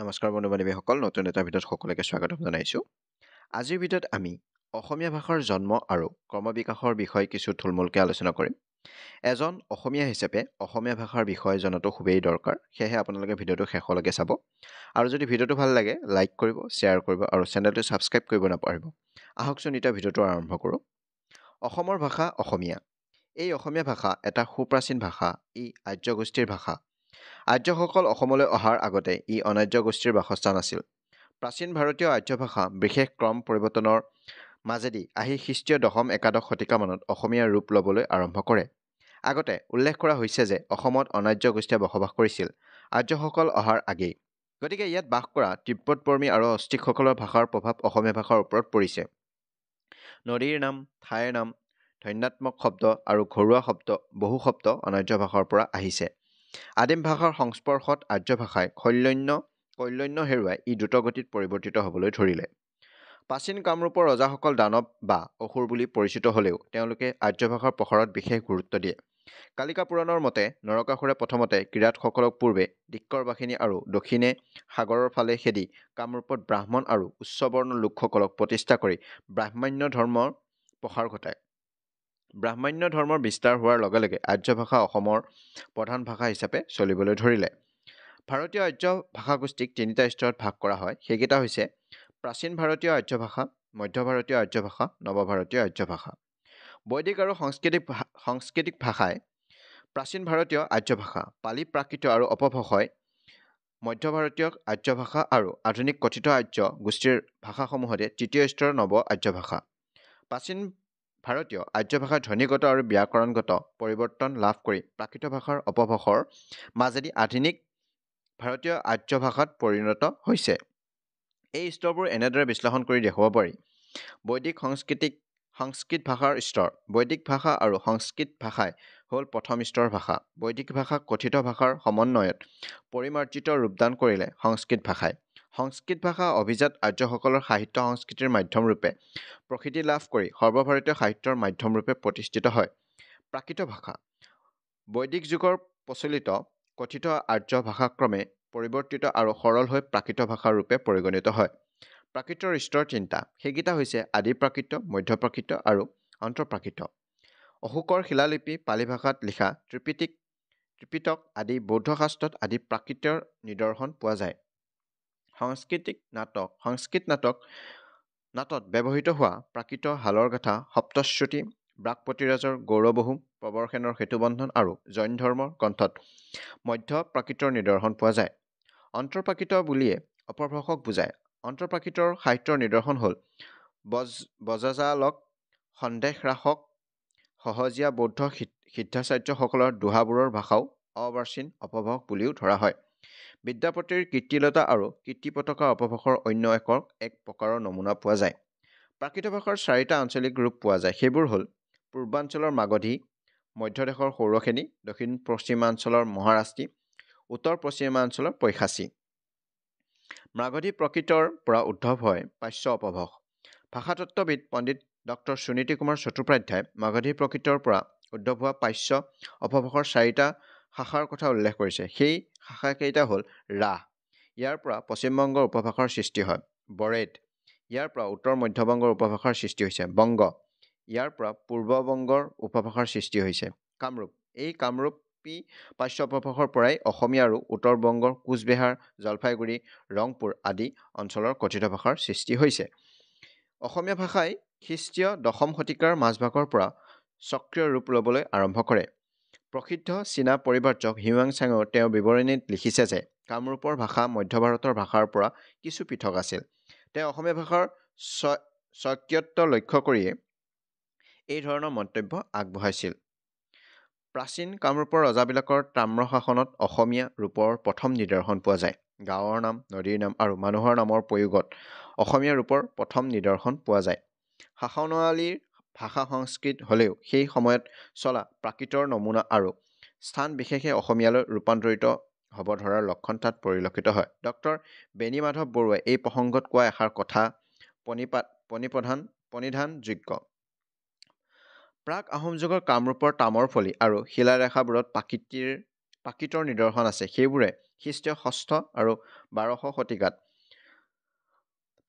নমস্কাৰ বন্ধু বান্ধৱীসকল, নতুন এটা ভিডিঅ'ত সকলোকে স্বাগতম জনাইছোঁ। আজিৰ ভিডিঅ'ত আমি অসমীয়া ভাষাৰ জন্ম আৰু ক্ৰমবিকাশৰ বিষয়ে কিছু থুলমূলকৈ আলোচনা কৰিম। এজন অসমীয়া হিচাপে অসমীয়া ভাষাৰ বিষয়ে জনাটো খুবেই দৰকাৰ, সেয়েহে আপোনালোকে ভিডিঅ'টো শেষলৈকে চাব। আৰু যদি ভিডিঅ'টো ভাল লাগে লাইক কৰিব, শ্বেয়াৰ কৰিব আৰু চেনেলটো ছাবস্ক্ৰাইব কৰিব নাপাহৰিব। আহকচোন এতিয়া ভিডিঅ'টো আৰম্ভ কৰোঁ। অসমৰ ভাষা অসমীয়া। এই অসমীয়া ভাষা এটা সুপ্ৰাচীন ভাষা। ই আৰ্য গোষ্ঠীৰ ভাষা। আৰ্যসকল অসমলৈ অহাৰ আগতে ই অনাৰ্য গোষ্ঠীৰ বাসস্থান আছিল। প্ৰাচীন ভাৰতীয় আৰ্য ভাষা বিশেষ ক্ৰম পৰিৱৰ্তনৰ মাজেদি আহি খ্ৰীষ্টীয় দশম একাদশ শতিকামানত অসমীয়া ৰূপ ল'বলৈ আৰম্ভ কৰে। আগতে উল্লেখ কৰা হৈছে যে অসমত অনাৰ্য গোষ্ঠীয়ে বসবাস কৰিছিল আৰ্যসকল অহাৰ আগেয়ে। গতিকে ইয়াত বাস কৰা তিব্বত বৰ্মী আৰু অষ্ট্ৰিকসকলৰ ভাষাৰ প্ৰভাৱ অসমীয়া ভাষাৰ ওপৰত পৰিছে। নদীৰ নাম, ঠাইৰ নাম, ধন্যাত্মক শব্দ আৰু ঘৰুৱা শব্দ বহু শব্দ অনাৰ্য ভাষাৰ পৰা আহিছে। আদিম ভাষাৰ সংস্পৰ্শত আৰ্য ভাষাই কৈলন্য হেৰুৱাই ই দ্ৰুতগতিত পৰিৱৰ্তিত হ'বলৈ ধৰিলে। প্ৰাচীন কামৰূপৰ ৰজাসকল দানৱ বা অসুৰ বুলি পৰিচিত হ'লেও তেওঁলোকে আৰ্য ভাষাৰ প্ৰসাৰত বিশেষ গুৰুত্ব দিয়ে। কালিকা পুৰাণৰ মতে নৰকাসুৰে প্ৰথমতে কিৰাতসকলক পূৰ্বে দিক্কৰ বাহিনী আৰু দক্ষিণে সাগৰৰ ফালে খেদি কামৰূপত ব্ৰাহ্মণ আৰু উচ্চবৰ্ণৰ লোকসকলক প্ৰতিষ্ঠা কৰি ব্ৰাহ্মণ্য ধৰ্মৰ প্ৰসাৰ ঘটায়। ব্ৰাহ্মণ্য ধৰ্মৰ বিস্তাৰ হোৱাৰ লগে লগে আৰ্য ভাষা অসমৰ প্ৰধান ভাষা হিচাপে চলিবলৈ ধৰিলে। ভাৰতীয় আৰ্য ভাষাগোষ্ঠীক তিনিটা স্তৰত ভাগ কৰা হয়। সেইকেইটা হৈছে প্ৰাচীন ভাৰতীয় আৰ্য ভাষা, মধ্য ভাৰতীয় আৰ্য ভাষা, নৱভাৰতীয় আৰ্য ভাষা। বৈদিক আৰু সাংস্কৃতিক ভাষাই প্ৰাচীন ভাৰতীয় আৰ্য ভাষা, পালি প্ৰাকৃত আৰু অপভাষাই মধ্য ভাৰতীয় আৰ্য ভাষা আৰু আধুনিক কথিত আৰ্য গোষ্ঠীৰ ভাষাসমূহতে তৃতীয় স্তৰৰ নৱ আৰ্য ভাষা। প্ৰাচীন ভাৰতীয় আৰ্য ভাষাৰ ধ্বনিগত আৰু ব্যাকৰণগত পৰিৱৰ্তন লাভ কৰি প্ৰাকৃত ভাষাৰ অপভ্ৰংশৰ মাজেদি আধুনিক ভাৰতীয় আৰ্য ভাষাত পৰিণত হৈছে। এই স্তৰবোৰ এনেদৰে বিশ্লেষণ কৰি দেখুৱাব পাৰি। বৈদিক সংস্কৃত ভাষাৰ স্তৰ। বৈদিক ভাষা আৰু সংস্কৃত ভাষাই হ'ল প্ৰথম স্তৰৰ ভাষা। বৈদিক ভাষাক কথিত ভাষাৰ সমন্বয়ত পৰিমাৰ্জিত ৰূপদান কৰিলে সংস্কৃত ভাষাই। সংস্কৃত ভাষা অভিজাত আৰ্যসকলৰ সাহিত্য সংস্কৃতিৰ মাধ্যমৰূপে প্ৰসিদ্ধি লাভ কৰি সৰ্বভাৰতীয় সাহিত্যৰ মাধ্যমৰূপে প্ৰতিষ্ঠিত হয়। প্ৰাকৃত ভাষা। বৈদিক যুগৰ প্ৰচলিত কথিত আৰ্য ভাষাক্ৰমে পৰিৱৰ্তিত আৰু সৰল হৈ প্ৰাকৃত ভাষা ৰূপে পৰিগণিত হয়। প্ৰাকৃতৰ স্তৰ তিনিটা, সেইকেইটা হৈছে আদি প্ৰাকৃত, মধ্য প্ৰাকৃত আৰু অন্তঃপ্ৰাকৃত। অশোকৰ শিলালিপি, পালি ভাষাত লিখা ত্ৰিপিটক আদি বৌদ্ধ শাস্ত্ৰত আদি প্ৰাকৃতৰ নিদৰ্শন পোৱা যায়। সংস্কৃত নাটত ব্যৱহৃত হোৱা প্ৰাকৃত হালৰ গাথা, সপ্তশ্ৰুতি, ব্ৰাকপতিৰাজৰ গৌৰবহু, প্ৰবৰসেনৰ সেতুবন্ধন আৰু জৈন ধৰ্মৰ গ্ৰন্থত মধ্য প্ৰাকৃতৰ নিদৰ্শন পোৱা যায়। অন্তঃপ্ৰাকৃত বুলিয়ে অপভ্ৰংশক বুজায়। অন্তঃপ্ৰাকৃতৰ সাহিত্যৰ নিদৰ্শন হ'ল বজ্ৰাজালক, সন্দেশৰাসক, সহজীয়া বৌদ্ধ সিদ্ধাচাৰ্যসকলৰ দোহাবোৰৰ ভাষাও অৰ্বাচীন অপভ্ৰংশ বুলিও ধৰা হয়। বিদ্যাপতিৰ কীৰ্তিলতা আৰু কীৰ্তিপতাকাৰ অপভ্ৰংশৰ অন্য এক প্ৰকাৰৰ নমুনা পোৱা যায়। প্ৰাকৃত ভাষাৰ চাৰিটা আঞ্চলিক ৰূপ পোৱা যায়। সেইবোৰ হ'ল পূৰ্বাঞ্চলৰ মাগধী, মধ্যদেশৰ সৌৰসেনী, দক্ষিণ পশ্চিমাঞ্চলৰ মহাৰাষ্ট্ৰী, উত্তৰ পশ্চিমাঞ্চলৰ পৈশাচী। মাগধী প্ৰাকৃতৰ পৰা উদ্ভৱ হয় পাৰ্চী অপভ্ৰংশ। ভাষাতত্ত্ববিদ পণ্ডিত ডক্টৰ সুনীতি কুমাৰ চট্টোপাধ্যায় মাগধী প্ৰাকৃতৰ পৰা উদ্ভৱ হোৱা পাৰ্চী অপভ্ৰংশৰ চাৰিটা শাখাৰ কথা উল্লেখ কৰিছে। সেই শাখাকেইটা হ'ল ৰাহ, ইয়াৰ পৰা পশ্চিমবংগৰ উপভাষাৰ সৃষ্টি হয়। বৰেড, ইয়াৰ পৰা উত্তৰ মধ্যবংগৰ উপভাষাৰ সৃষ্টি হৈছে। বংগ, ইয়াৰ পৰা পূৰ্ববংগৰ উপভাষাৰ সৃষ্টি হৈছে। কামৰূপ, এই কামৰূপী পাৰ্চী অপভ্ৰংশৰ পৰাই অসমীয়া আৰু উত্তৰ বংগৰ কোচবিহাৰ, জলপাইগুৰি, ৰংপুৰ আদি অঞ্চলৰ কথিত ভাষাৰ সৃষ্টি হৈছে। অসমীয়া ভাষাই খ্ৰীষ্টীয় দশম শতিকাৰ মাজভাগৰ পৰা স্বকীয় ৰূপ ল'বলৈ আৰম্ভ কৰে। প্ৰসিদ্ধ চীনা পৰিব্ৰাজক হিউৱাং চাঙেও তেওঁৰ বিৱৰণীত লিখিছে যে কামৰূপৰ ভাষা মধ্য ভাৰতৰ ভাষাৰ পৰা কিছু পৃথক আছিল। তেওঁ অসমীয়া ভাষাৰ স্বকীয়ত্ব লক্ষ্য কৰিয়ে এই ধৰণৰ মন্তব্য আগবঢ়াইছিল। প্ৰাচীন কামৰূপৰ ৰজাবিলাকৰ তাম্ৰশাসনত অসমীয়া ৰূপৰ প্ৰথম নিদৰ্শন পোৱা যায়। গাঁৱৰ নাম, নদীৰ নাম আৰু মানুহৰ নামৰ প্ৰয়োগত অসমীয়া ৰূপৰ প্ৰথম নিদৰ্শন পোৱা যায়। শাসনাৱলীৰ ভাষা সংস্কৃত হ'লেও সেই সময়ত চলা প্ৰাকৃতৰ নমুনা আৰু স্থান বিশেষে অসমীয়ালৈ ৰূপান্তৰিত হ'ব ধৰাৰ লক্ষণ তাত পৰিলক্ষিত হয়। ডক্টৰ বেণী মাধৱ বৰুৱাই এই প্ৰসংগত কোৱা এষাৰ কথা প্ৰণিধানযোগ্য। প্ৰাক আহোম যুগৰ কামৰূপৰ তামৰ ফলি আৰু শিলাৰেখাবোৰত প্ৰাকৃতিৰ প্ৰাকৃতৰ নিদৰ্শন আছে সেইবোৰে খ্ৰীষ্টীয় ৬ষ্ঠ আৰু ১২শ শতিকাত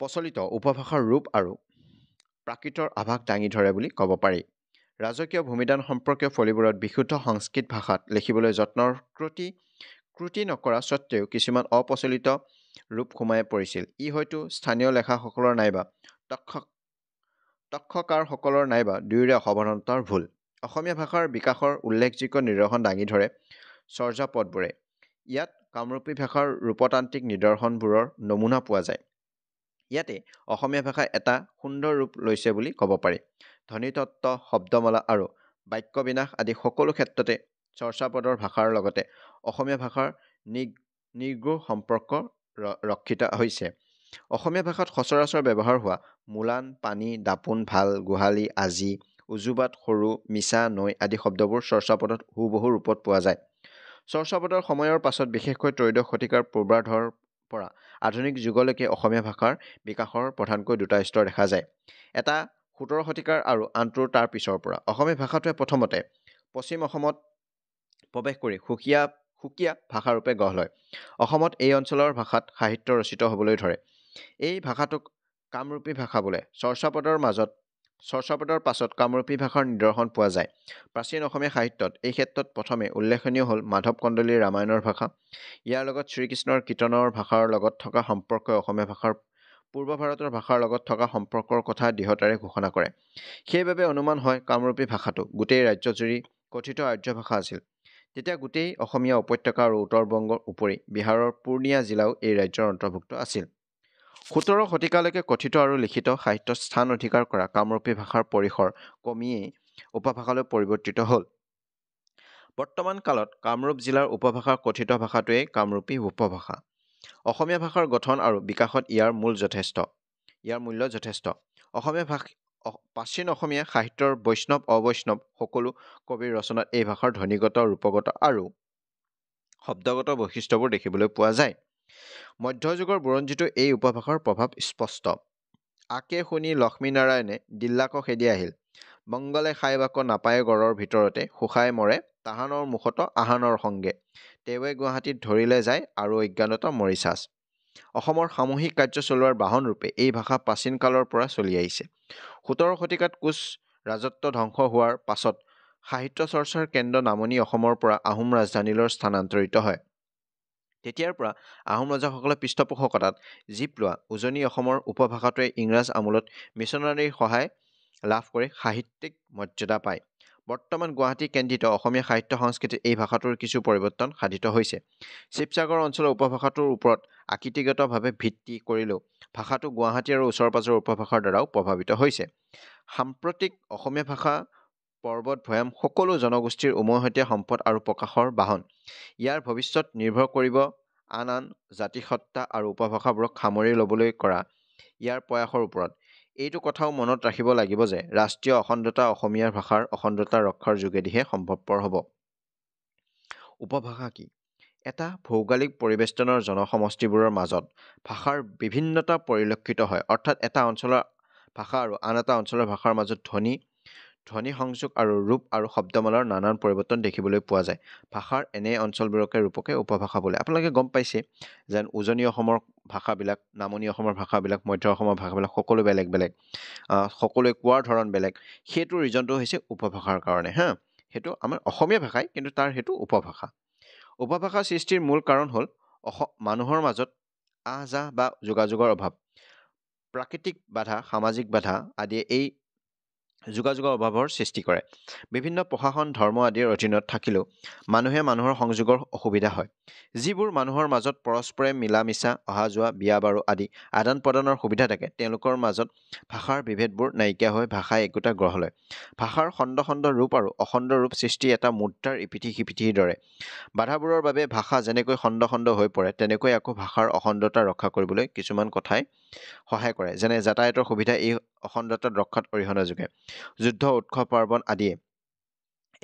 প্ৰচলিত উপভাষাৰ ৰূপ আৰু প্ৰাকৃতৰ আভাস দাঙি ধৰে বুলি ক'ব পাৰি। ৰাজকীয় ভূমিদান সম্পৰ্কীয় ফলিবোৰত বিশুদ্ধ সংস্কৃত ভাষাত লিখিবলৈ যত্নৰ ক্ৰুটি নকৰা স্বত্বেও কিছুমান অপ্ৰচলিত ৰূপ সোমাই পৰিছিল। ই হয়তো স্থানীয় লেখকসকলৰ নাইবা তক্ষকাৰসকলৰ নাইবা দুয়োৰে অসাৱধানতাৰ ভুল। অসমীয়া ভাষাৰ বিকাশৰ উল্লেখযোগ্য নিদৰ্শন দাঙি ধৰে চৰ্যাপদবোৰে। ইয়াত কামৰূপী ভাষাৰ ৰূপতান্ত্ৰিক নিদৰ্শনবোৰৰ নমুনা পোৱা যায়। ইয়াতে অসমীয়া ভাষাই এটা সুন্দৰ ৰূপ লৈছে বুলি ক'ব পাৰি। ধ্বনিতত্ত্ব, শব্দমালা আৰু বাক্যবিন্যাস আদি সকলো ক্ষেত্ৰতে চৰ্যাপদৰ ভাষাৰ লগতে অসমীয়া ভাষাৰ নিৰ্গোষ সম্পৰ্ক ৰক্ষিত হৈছে। অসমীয়া ভাষাত সচৰাচৰ ব্যৱহাৰ হোৱা মোলান, পানী, দাপোন, ভাল, গোহালি, আজি, উজুবাত, সৰু, মিছা, নৈ আদি শব্দবোৰ চৰ্যাপদত হুবহু ৰূপত পোৱা যায়। চৰ্যাপদৰ সময়ৰ পাছত বিশেষকৈ ত্ৰয়োদশ শতিকাৰ পূৰ্বাৰ্ধৰ পৰা আধুনিক যুগলৈকে অসমীয়া ভাষাৰ বিকাশৰ প্ৰধানকৈ দুটা স্তৰ দেখা যায়। এটা ১৭ শতিকাৰ আৰু আনটো তাৰ পিছৰ পৰা। অসমীয়া ভাষাটোৱে প্ৰথমতে পশ্চিম অসমত প্ৰৱেশ কৰি সুকীয়া ভাষাৰূপে গঢ় লয়। অসমত এই অঞ্চলৰ ভাষাত সাহিত্য ৰচিত হ'বলৈ ধৰে। এই ভাষাটোক কামৰূপী ভাষা বোলে। চৰ্যাপদৰ পাছত কামৰূপী ভাষাৰ নিদৰ্শন পোৱা যায়। প্ৰাচীন অসমীয়া সাহিত্যত এই ক্ষেত্ৰত প্ৰথমে উল্লেখনীয় হ'ল মাধৱ কন্দলীৰ ৰামায়ণৰ ভাষা। ইয়াৰ লগত শ্ৰীকৃষ্ণৰ কীৰ্তনৰ ভাষাৰ লগত থকা সম্পৰ্কই অসমীয়া ভাষাৰ পূৰ্ব ভাৰতৰ ভাষাৰ লগত থকা সম্পৰ্কৰ কথা দৃঢ়তাৰে ঘোষণা কৰে। সেইবাবে অনুমান হয় কামৰূপী ভাষাটো গোটেই ৰাজ্যজুৰি কথিত আৰ্য ভাষা আছিল। তেতিয়া গোটেই অসমীয়া উপত্যকা আৰু উত্তৰ বংগৰ উপৰি বিহাৰৰ পূৰ্ণিয়া জিলাও এই ৰাজ্যৰ অন্তৰ্ভুক্ত আছিল। ১৭ শতিকালৈকে কথিত আৰু লিখিত সাহিত্যত স্থান অধিকাৰ কৰা কামৰূপী ভাষাৰ পৰিসৰ ক্ৰমেই উপভাষালৈ পৰিৱৰ্তিত হ'ল। বৰ্তমান কালত কামৰূপ জিলাৰ উপভাষাৰ কথিত ভাষাটোৱেই কামৰূপী উপভাষা। অসমীয়া ভাষাৰ গঠন আৰু বিকাশত ইয়াৰ মূল্য যথেষ্ট। প্ৰাচীন অসমীয়া সাহিত্যৰ বৈষ্ণৱ অবৈষ্ণৱ সকলো কবিৰ ৰচনাত এই ভাষাৰ ধ্বনিগত, ৰূপগত আৰু শব্দগত বৈশিষ্ট্যবোৰ দেখিবলৈ পোৱা যায়। মধ্যযুগৰ বুৰঞ্জীতো এই উপভাষাৰ প্ৰভাৱ স্পষ্ট। আকে শুনি লক্ষ্মীনাৰায়ণে দিল্লাক খেদি আহিল। মংগলে খাই বাক নাপায় গড়ৰ ভিতৰতে শোষাই মৰে তাহানৰ মুখত আহানৰ সংগে। তেৱে গুৱাহাটীত ধৰিলে যায় আৰু অজ্ঞানতা মৰিছাছ। অসমৰ সামূহিক কাৰ্য চলোৱাৰ বাহন ৰূপে এই ভাষা প্ৰাচীন কালৰ পৰা চলি আহিছে। ১৭ শতিকাত কোচ ৰাজত্ব ধ্বংস হোৱাৰ পাছত সাহিত্য চৰ্চাৰ কেন্দ্ৰ নামনি অসমৰ পৰা আহোম ৰাজধানীলৈ স্থানান্তৰিত হয়। তেতিয়াৰ পৰা আহোম ৰজাসকলে পৃষ্ঠপোষকতাত জীপ লোৱা উজনি অসমৰ উপভাষাটোৱে ইংৰাজ আমোলত মিছনাৰীৰ সহায় লাভ কৰি সাহিত্যিক মৰ্যাদা পায়। বৰ্তমান গুৱাহাটী কেন্দ্ৰিত অসমীয়া সাহিত্য সংস্কৃতিত এই ভাষাটোৰ কিছু পৰিৱৰ্তন সাধিত হৈছে। শিৱসাগৰ অঞ্চলৰ উপভাষাটোৰ ওপৰত আকৃতিগতভাৱে ভিত্তি কৰিলেও ভাষাটো গুৱাহাটী আৰু ওচৰ-পাজৰৰ উপভাষাৰ দ্বাৰাও প্ৰভাৱিত হৈছে। সাম্প্ৰতিক অসমীয়া ভাষা পৰ্বত ভৈয়াম সকলো জনগোষ্ঠীৰ উমৈহতীয়া সম্পদ আৰু প্ৰকাশৰ বাহন। ইয়াৰ ভৱিষ্যত নিৰ্ভৰ কৰিব আন জাতিসত্তা আৰু উপভাষাবোৰক সামৰি ল'বলৈ কৰা ইয়াৰ প্ৰয়াসৰ ওপৰত। এইটো কথাও মনত ৰাখিব লাগিব যে ৰাষ্ট্ৰীয় অখণ্ডতা অসমীয়া ভাষাৰ অখণ্ডতা ৰক্ষাৰ যোগেদিহে সম্ভৱপৰ হ'ব। উপভাষা কি? এটা ভৌগোলিক পৰিবেষ্টনৰ জনসমষ্টিবোৰৰ মাজত ভাষাৰ বিভিন্নতা পৰিলক্ষিত হয়। অৰ্থাৎ এটা অঞ্চলৰ ভাষা আৰু আন এটা অঞ্চলৰ ভাষাৰ মাজত ধ্বনি সংযোগ আৰু ৰূপ আৰু শব্দমালাৰ নানান পৰিৱৰ্তন দেখিবলৈ পোৱা যায়। ভাষাৰ এনে অঞ্চলবোৰকে ৰূপকে উপভাষা বোলে। আপোনালোকে গম পাইছে যেন উজনি অসমৰ ভাষাবিলাক, নামনি অসমৰ ভাষাবিলাক, মধ্য অসমৰ ভাষাবিলাক সকলো বেলেগ বেলেগ, সকলোৱে কোৱাৰ ধৰণ বেলেগ। সেইটো ৰিজনটো হৈছে উপভাষাৰ কাৰণে। সেইটো আমাৰ অসমীয়া ভাষাই, কিন্তু তাৰ সেইটো উপভাষা। উপভাষা সৃষ্টিৰ মূল কাৰণ হ'ল মানুহৰ মাজত আহ-যাহ বা যোগাযোগৰ অভাৱ। প্ৰাকৃতিক বাধা, সামাজিক বাধা আদিয়ে এই যোগাযোগৰ অভাৱৰ সৃষ্টি কৰে। বিভিন্ন প্ৰশাসন, ধৰ্ম আদিৰ অধীনত থাকিলেও মানুহে মানুহৰ সংযোগৰ অসুবিধা হয়। যিবোৰ মানুহৰ মাজত পৰস্পৰে মিলা-মিছা, অহা-যোৱা, বিয়া-বাৰু আদি আদান-প্ৰদানৰ সুবিধা থাকে, তেওঁলোকৰ মাজত ভাষাৰ বিভেদবোৰ নাইকিয়া হৈ ভাষাই একোটা গঢ় লয়। ভাষাৰ খণ্ড খণ্ড ৰূপ আৰু অখণ্ড ৰূপ সৃষ্টি এটা মুদ্ৰাৰ ইপিঠি-সিপিঠিৰ দৰে। বাধাবোৰৰ বাবে ভাষা যেনেকৈ খণ্ড খণ্ড হৈ পৰে, তেনেকৈ আকৌ ভাষাৰ অখণ্ডতা ৰক্ষা কৰিবলৈ কিছুমান কথাই সহায় কৰে। যেনে যাতায়াতৰ সুবিধা এই অখণ্ডতা ৰক্ষাত অৰিহণা যোগায়। যুদ্ধ, উৎসৱ, পাৰ্বণ আদিয়ে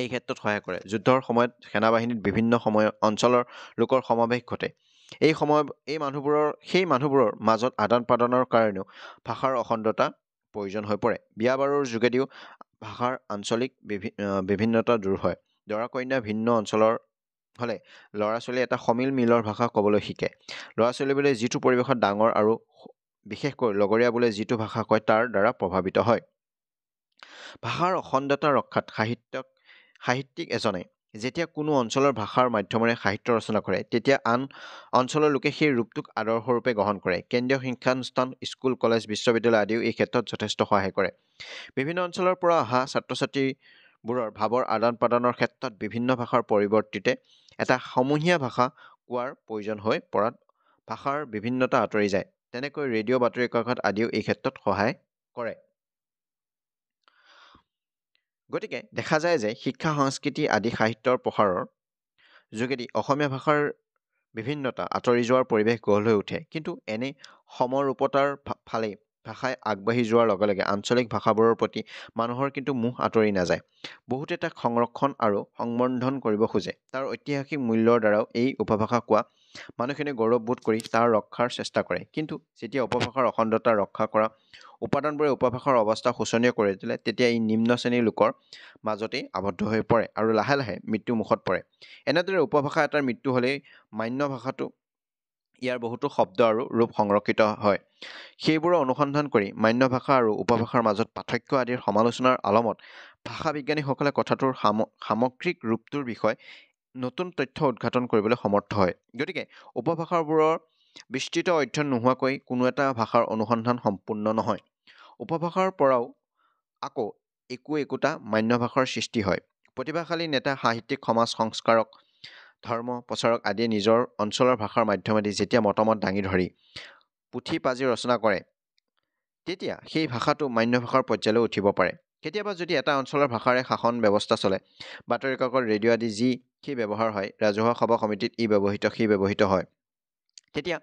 এই ক্ষেত্ৰত সহায় কৰে। যুদ্ধৰ সময়ত সেনাবাহিনীত বিভিন্ন অঞ্চলৰ লোকৰ সমাৱেশ ঘটে। সেই মানুহবোৰৰ মাজত আদান-প্ৰদানৰ কাৰণেও ভাষাৰ অখণ্ডতা প্ৰয়োজন হৈ পৰে। বিয়া-বাৰুৰ যোগেদিও ভাষাৰ আঞ্চলিক বিভিন্নতা দূৰ হয়। দৰা-কইনা ভিন্ন অঞ্চলৰ হ'লে ল'ৰা ছোৱালীয়ে এটা সমিল মিলৰ ভাষা ক'বলৈ শিকে। ল'ৰা ছোৱালীবোৰে যিটো পৰিৱেশত ডাঙৰ আৰু বিশেষকৈ লগৰীয়াবোৰে যিটো ভাষা কয় তাৰ দ্বাৰা প্ৰভাৱিত হয়। ভাষাৰ অখণ্ডতা ৰক্ষাত সাহিত্যিক এজনে যেতিয়া কোনো অঞ্চলৰ ভাষাৰ মাধ্যমেৰে সাহিত্য ৰচনা কৰে, তেতিয়া আন অঞ্চলৰ লোকে সেই ৰূপটোক আদৰ্শৰূপে গ্ৰহণ কৰে। কেন্দ্ৰীয় শিক্ষানুষ্ঠান, স্কুল, কলেজ, বিশ্ববিদ্যালয় আদিও এই ক্ষেত্ৰত যথেষ্ট সহায় কৰে। বিভিন্ন অঞ্চলৰ পৰা অহা ছাত্ৰ ছাত্ৰীবোৰৰ ভাৱৰ আদান প্ৰদানৰ ক্ষেত্ৰত বিভিন্ন ভাষাৰ পৰিৱৰ্তিতে এটা সমূহীয়া ভাষা কোৱাৰ প্ৰয়োজন হৈ পৰাত ভাষাৰ বিভিন্নতা আঁতৰি যায়। তেনেকৈ ৰেডিঅ', বাতৰি কাকত আদিও এই ক্ষেত্ৰত সহায় কৰে। গতিকে দেখা যায় যে শিক্ষা, সংস্কৃতি আদি সাহিত্যৰ প্ৰসাৰৰ যোগেদি অসমীয়া ভাষাৰ বিভিন্নতা আঁতৰি যোৱাৰ পৰিৱেশ গঢ় লৈ উঠে। কিন্তু এনে সমৰূপতাৰ ফালেই ভাষাই আগবাঢ়ি যোৱাৰ লগে লগে আঞ্চলিক ভাষাবোৰৰ প্ৰতি মানুহৰ কিন্তু মোহ আঁতৰি নাযায়। বহুতে তাক সংৰক্ষণ আৰু সংবৰ্ধন কৰিব খোজে। তাৰ ঐতিহাসিক মূল্যৰ দ্বাৰাও এই উপভাষা কোৱা মানুহখিনি গৌৰৱবোধ কৰি তাৰ ৰক্ষাৰ চেষ্টা কৰে। কিন্তু যেতিয়া উপভাষাৰ অখণ্ডতা ৰক্ষা কৰা উপাদানবোৰে উপভাষাৰ অৱস্থা শোচনীয় কৰি তোলে, তেতিয়া ই নিম্ন শ্ৰেণীৰ লোকৰ মাজতেই আবদ্ধ হৈ পৰে আৰু লাহে লাহে মৃত্যু মুখত পৰে। এনেদৰে উপভাষা এটাৰ মৃত্যু হ'লেই মান্য ভাষাটো ইয়াৰ বহুতো শব্দ আৰু ৰূপ সংৰক্ষিত হয়। সেইবোৰৰ অনুসন্ধান কৰি মান্য ভাষা আৰু উপভাষাৰ মাজত পাৰ্থক্য আদিৰ সমালোচনাৰ আলমত ভাষা বিজ্ঞানীসকলে কথাটোৰ সামগ্ৰিক ৰূপটোৰ বিষয়ে নতুন তথ্য উদ্ঘাটন কৰিবলৈ সমৰ্থ হয়। গতিকে উপভাষাবোৰৰ বিস্তৃত অধ্যয়ন নোহোৱাকৈ কোনো এটা ভাষাৰ অনুসন্ধান সম্পূৰ্ণ নহয়। উপভাষাৰ পৰাও আকৌ একোটা মান্য ভাষাৰ সৃষ্টি হয়। প্ৰতিভাশালী নেতা, সাহিত্যিক, সমাজ সংস্কাৰক, ধৰ্ম প্ৰচাৰক আদিয়ে নিজৰ অঞ্চলৰ ভাষাৰ মাধ্যমেদি যেতিয়া মতামত দাঙি ধৰি পুথি পাজি ৰচনা কৰে, তেতিয়া সেই ভাষাটো মান্য ভাষাৰ পৰ্যায়লৈ উঠিব পাৰে। কেতিয়াবা যদি এটা অঞ্চলৰ ভাষাৰে শাসন ব্যৱস্থা চলে, বাতৰি কাকত, ৰেডিঅ' আদি সেই ব্যৱহাৰ হয়, ৰাজহুৱা সভা সমিতিত ই ব্যৱহৃত হয়, তেতিয়া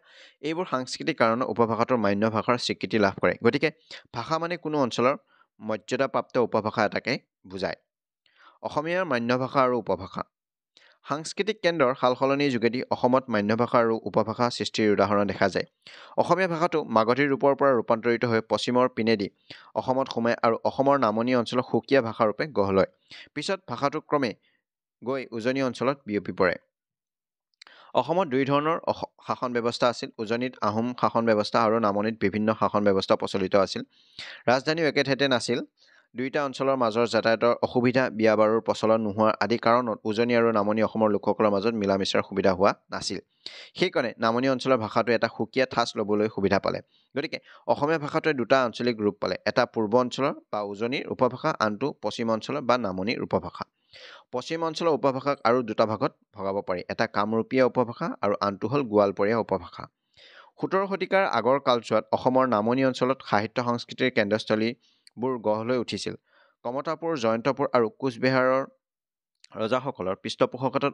এইবোৰ সাংস্কৃতিক কাৰণত উপভাষাটোৰ মান্য ভাষাৰ স্বীকৃতি লাভ কৰে। গতিকে ভাষা মানে কোনো অঞ্চলৰ মৰ্যাদাপ্ৰাপ্ত উপভাষা এটাকে বুজায়। অসমীয়াৰ মান্য ভাষা আৰু উপভাষা। সাংস্কৃতিক কেন্দ্ৰৰ সালসলনিৰ যোগেদি অসমত মান্য ভাষা আৰু উপভাষা সৃষ্টিৰ উদাহৰণ দেখা যায়। অসমীয়া ভাষাটো মাগধীৰ ৰূপৰ পৰা ৰূপান্তৰিত হৈ পশ্চিমৰ পিনেদি অসমত সোমায় আৰু অসমৰ নামনি অঞ্চলত সুকীয়া ভাষাৰূপে গঢ় লয়। পিছত ভাষাটো ক্ৰমে গৈ উজনি অঞ্চলত বিয়পি পৰে। অসমত দুই ধৰণৰ শাসন ব্যৱস্থা আছিল। উজনিত আহোম শাসন ব্যৱস্থা আৰু নামনিত বিভিন্ন শাসন ব্যৱস্থা প্ৰচলিত আছিল। ৰাজধানীও একে ঠাইতে নাছিল। দুয়োটা অঞ্চলৰ মাজৰ যাতায়াতৰ অসুবিধা, বিয়া বাৰুৰ প্ৰচলন নোহোৱা আদি কাৰণত উজনি আৰু নামনি অসমৰ লোকসকলৰ মাজত মিলা মিছাৰ সুবিধা হোৱা নাছিল। সেইকাৰণে নামনি অঞ্চলৰ ভাষাটোৱে এটা সুকীয়া ঠাঁচ ল'বলৈ সুবিধা পালে। গতিকে অসমীয়া ভাষাটোৱে দুটা আঞ্চলিক ৰূপ পালে। এটা পূৰ্ব অঞ্চলৰ বা উজনিৰ উপভাষা, আনটো পশ্চিম অঞ্চলৰ বা নামনিৰ উপভাষা। পশ্চিম অঞ্চলৰ উপভাষাক আৰু দুটা ভাগত ভগাব পাৰি। এটা কামৰূপীয়া উপভাষা আৰু আনটো হ'ল গোৱালপৰীয়া উপভাষা। ১৭ শতিকাৰ আগৰ কালছোৱাত অসমৰ নামনি অঞ্চলত সাহিত্য সংস্কৃতিৰ কেন্দ্ৰস্থলীবোৰ গঢ় লৈ উঠিছিল। কমতাপুৰ, জয়ন্তপুৰ আৰু কোচবেহাৰৰ ৰজাসকলৰ পৃষ্ঠপোষকতাত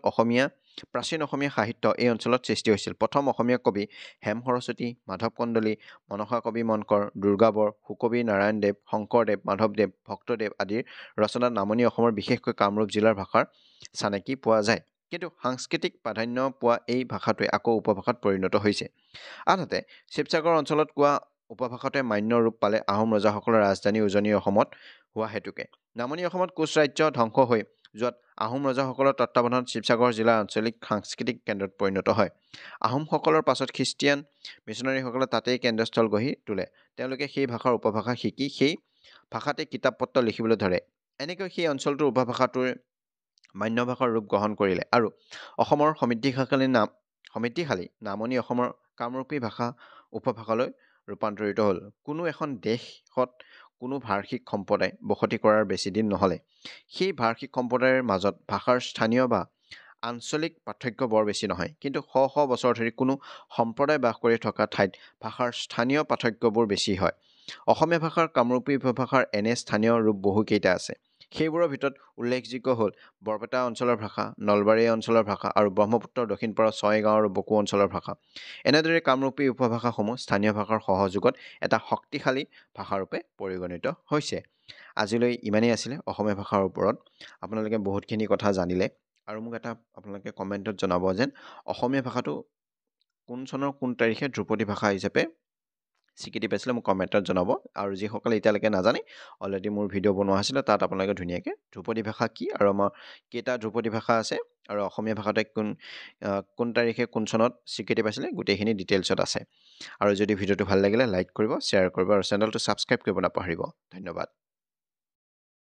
প্ৰাচীন অসমীয়া সাহিত্য এই অঞ্চলত সৃষ্টি হৈছিল। প্ৰথম অসমীয়া কবি হেম সৰস্বতী, মাধৱ কন্দলী, মনসা কবি মনকৰ, দুৰ্গাবৰ, সুকবি নাৰায়ণদেৱ, শংকৰদেৱ, মাধৱদেৱ, ভক্তদেৱ আদিৰ ৰচনাত নামনি অসমৰ বিশেষকৈ কামৰূপ জিলাৰ ভাষাৰ চানেকি পোৱা যায়। কিন্তু সাংস্কৃতিক প্ৰাধান্য পোৱা এই ভাষাটোৱে আকৌ উপভাষাত পৰিণত হৈছে। আনহাতে শিৱসাগৰ অঞ্চলত কোৱা উপভাষাটোৱে মান্য ৰূপ পালে আহোম ৰজাসকলৰ ৰাজধানী উজনি অসমত হোৱা হেতুকে। নামনি অসমত কোচ ৰাজ্য ধ্বংস হৈ যোৱাত আহোম ৰজাসকলৰ তত্বাৱধানত শিৱসাগৰ জিলা আঞ্চলিক সাংস্কৃতিক কেন্দ্ৰত পৰিণত হয়। আহোমসকলৰ পাছত খ্ৰীষ্টিয়ান মিছনাৰীসকলে তাতেই কেন্দ্ৰস্থল গঢ়ি তোলে। তেওঁলোকে সেই ভাষাৰ উপভাষা শিকি সেই ভাষাতে কিতাপ পত্ৰ লিখিবলৈ ধৰে। এনেকৈ সেই অঞ্চলটোৰ উপভাষাটোৰ মান্য ভাষাৰ ৰূপ গ্ৰহণ কৰিলে আৰু অসমৰ সমৃদ্ধিশালী নামনি অসমৰ কামৰূপী ভাষা উপভাষালৈ ৰূপান্তৰিত হ'ল। কোনো এখন দেশত কোনো ভাষিক সম্প্ৰদায় বসতি কৰাৰ বেছিদিন নহ'লে সেই ভাষিক সম্প্ৰদায়ৰ মাজত ভাষাৰ স্থানীয় বা আঞ্চলিক পাৰ্থক্য বৰ বেছি নহয়। কিন্তু শ শ বছৰ ধৰি কোনো সম্প্ৰদায় বাস কৰি থকা ঠাইত ভাষাৰ স্থানীয় পাৰ্থক্যবোৰ বেছি হয়। অসমীয়া ভাষাৰ কামৰূপী উপভাষাৰ এনে স্থানীয় ৰূপ বহুকেইটা আছে। সেইবোৰৰ ভিতৰত উল্লেখযোগ্য হ'ল বৰপেটা অঞ্চলৰ ভাষা, নলবাৰী অঞ্চলৰ ভাষা আৰু ব্ৰহ্মপুত্ৰৰ দক্ষিণ পাৰৰ ছয়গাঁও আৰু বকো অঞ্চলৰ ভাষা। এনেদৰে কামৰূপী উপভাষাসমূহ স্থানীয় ভাষাৰ সহযোগত এটা শক্তিশালী ভাষাৰূপে পৰিগণিত হৈছে। আজিলৈ ইমানেই আছিলে অসমীয়া ভাষাৰ ওপৰত। আপোনালোকে বহুতখিনি কথা জানিলে আৰু মোক এটা আপোনালোকে কমেণ্টত জনাব যেন অসমীয়া ভাষাটো কোন চনৰ কোন তাৰিখে ধ্ৰুপদী ভাষা হিচাপে স্বীকৃতি পাইছিলে মোক কমেণ্টত জনাব আৰু যিসকলে এতিয়ালৈকে নাজানে অলৰেডি মোৰ ভিডিঅ' বনোৱা হৈছিলে তাত আপোনালোকে ধুনীয়াকৈ ধ্ৰুপদী ভাষা কি আৰু আমাৰ কেইটা ধ্ৰুপদী ভাষা আছে আৰু অসমীয়া ভাষাতে কোন তাৰিখে কোন চনত স্বীকৃতি পাইছিলে গোটেইখিনি ডিটেইলছত আছে আৰু যদি ভিডিঅ'টো ভাল লাগিলে লাইক কৰিব শ্বেয়াৰ কৰিব আৰু চেনেলটো ছাবস্ক্ৰাইব কৰিব নাপাহৰিব ধন্যবাদ